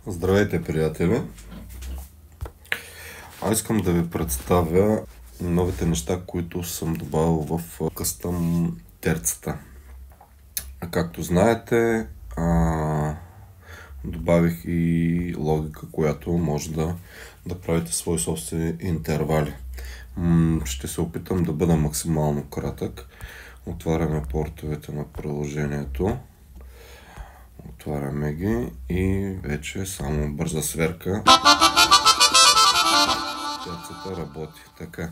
Здравейте, приятели! Аз искам да ви представя новите неща, които съм добавил в къстъм терцата. Както знаете, добавих и логика, която може да правите свои собствени интервали. Ще се опитам да бъда максимално кратък. Отваряме портовете на приложението. Отваряме ги и вече само бърза сверка. Терцата работи. Така.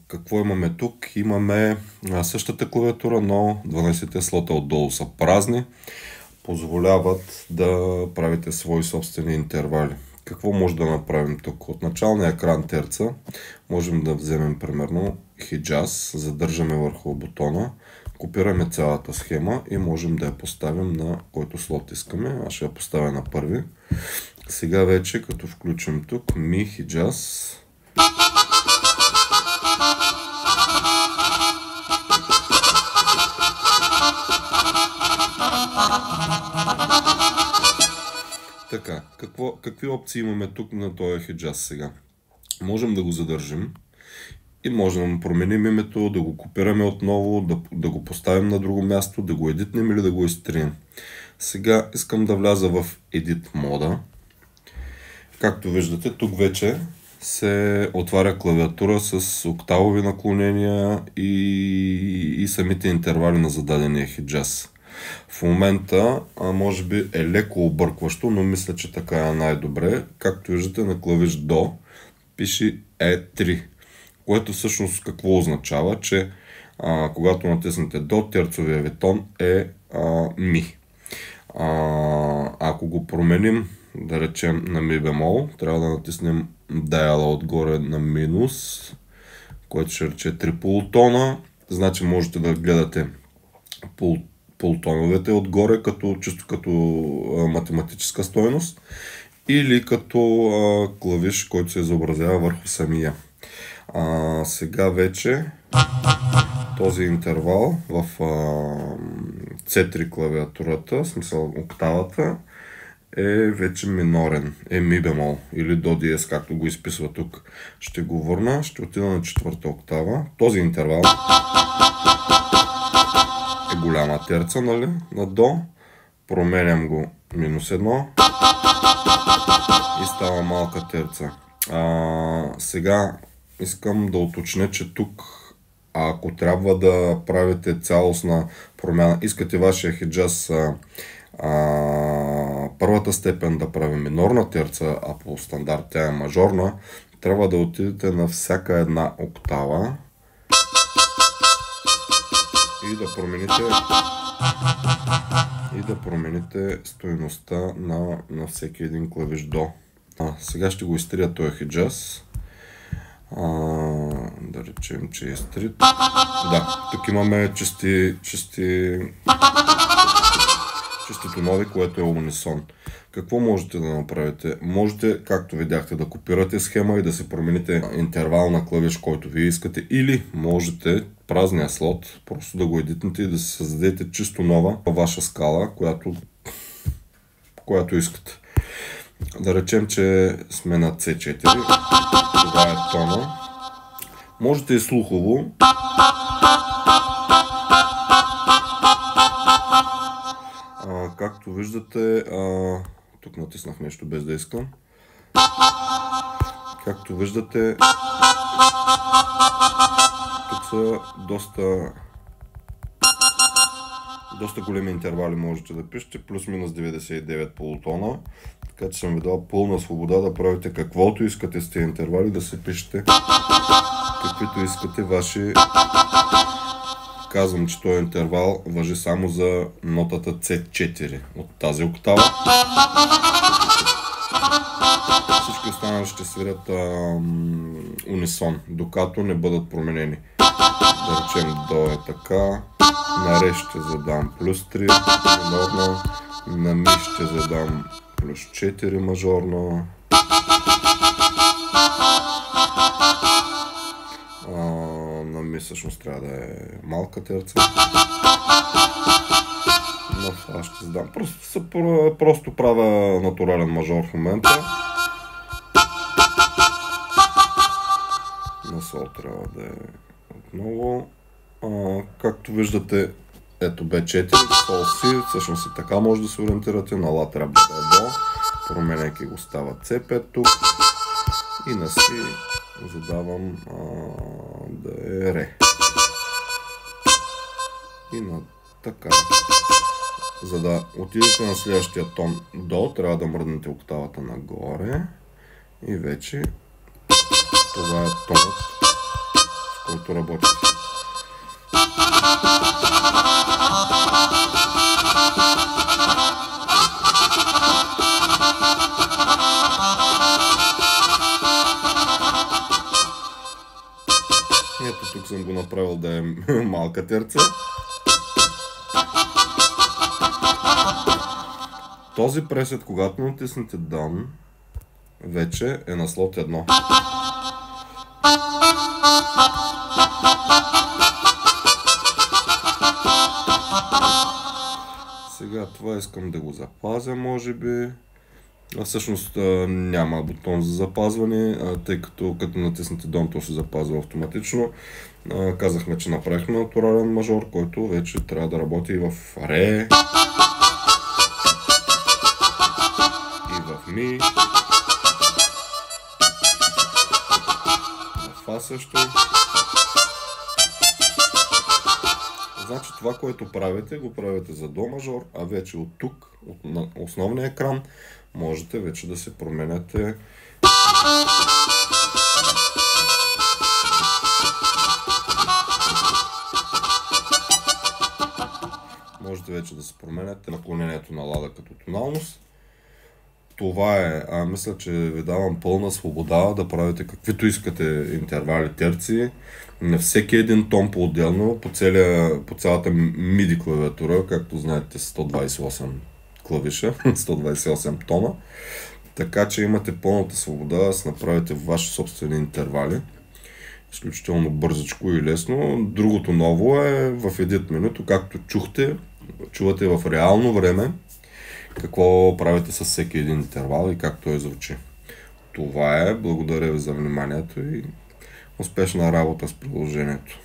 Какво имаме тук? Имаме същата клавиатура, но 12-те слота отдолу са празни. Позволяват да правите свои собствени интервали. Какво може да направим тук? От началния екран терца можем да вземем примерно Hijaz, задържаме върху бутона, копираме цялата схема и можем да я поставим на който слот искаме. Аз ще я поставя на първи. Сега вече, като включим тук Mi Hijaz, така, какви опции имаме тук на този Hijaz сега? Можем да го задържим и можем да променим името, да го копираме отново, да го поставим на друго място, да го едитнем или да го изтрием. Сега искам да вляза в Edit мода. Както виждате, тук вече се отваря клавиатура с октавови наклонения и самите интервали на зададения Hijaz. В момента, може би е леко объркващо, но мисля, че така е най-добре. Както виждате, на клавиш до пише E3, което всъщност какво означава, че когато натиснете до, терцовия ви тон е ми. Ако го променим, да речем на ми бемол, трябва да натиснем дайала отгоре на минус, което ще рече 3 полутона. Значи можете да гледате полутоновете отгоре, чисто като математическа стойност, или като клавиш, който се изобразява върху самия. Сега вече този интервал в C3 клавиатурата, в смисъл октавата, е вече минорен, е ми бемол или до диез, както го изписва тук. Ще го върна, ще отида на четвърта октава. Този интервал е голяма терца, нали? На до, променям го минус 1 и става малка терца. Сега искам да уточня, че тук, ако трябва да правите цялостна промяна, искате вашия Hijaz първата степен да прави минорна терца, а по стандарт тя е мажорна, трябва да отидете на всяка една октава и да промените стойността на всеки един клавиш до. Сега ще го изтрия този Hijaz. Да речем, че е стрит. Да, тук имаме чисти тонови, което е унисон. Какво можете да направите? Можете, както видяхте, да копирате схема и да се промените интервал на клавиш, който вие искате, или можете празния слот просто да го едитнете и да се създадете чисто нова ваша скала, която искате. Да речем, че сме на C4. Това е тона. Можете и слухово. Както виждате, тук натиснах нещо без да искам. Както виждате, тук са доста големи интервали можете да пишете, плюс-минус 99 полутона. Така че съм ви дал пълна свобода да правите каквото искате с тези интервали, да се пишете каквито искате ваши. Казвам, че този интервал важи само за нотата C4 от тази октава. Всички останали ще свирят унисон, докато не бъдат променени. Да речем, до е така, на ре ще задам плюс 3 минорна, на ми ще задам плюс 4 мажорна. На ми всъщност трябва да е малка терца. На фа ще задам. Просто правя натурален мажор в момента. На сол трябва да е отново. Както виждате, ето B4, сол си, всъщност и така може да се ориентирате. На ла трябва да е до. Променяйки го става C5 тук. И на си задавам да е ре. И на така. За да отидете на следващия тон до, трябва да мръднете октавата нагоре. И вече това е тонът, с който работите. Ето тук съм го направил да е малка терца. Този пресет, когато натиснете Down, вече е на слот 1. Сега това искам да го запазя, може би. Всъщност няма бутон за запазване, тъй като натиснете Down, то се запазва автоматично. Казахме, че направихме натурален мажор, който вече трябва да работи и в ре, и в ми, в фа също. Значи това, което правите, го правите за до мажор, а вече от тук, на основния екран, можете вече да се променяте. Можете вече да се променяте наклонението на лада като тоналност. Това е, мисля, че ви давам пълна свобода да правите каквито искате интервали, терции. На всеки един тон по-отделно, по цялата MIDI клавиатура, както знаете, 128 клавиша, 128 тона. Така че имате пълната свобода да си направите ваши собствени интервали. Изключително бързичко и лесно. Другото ново е в Edit менюто, както чувате в реално време какво правите с всеки един интервал и как той звучи. Това е. Благодаря ви за вниманието и успешна работа с приложението.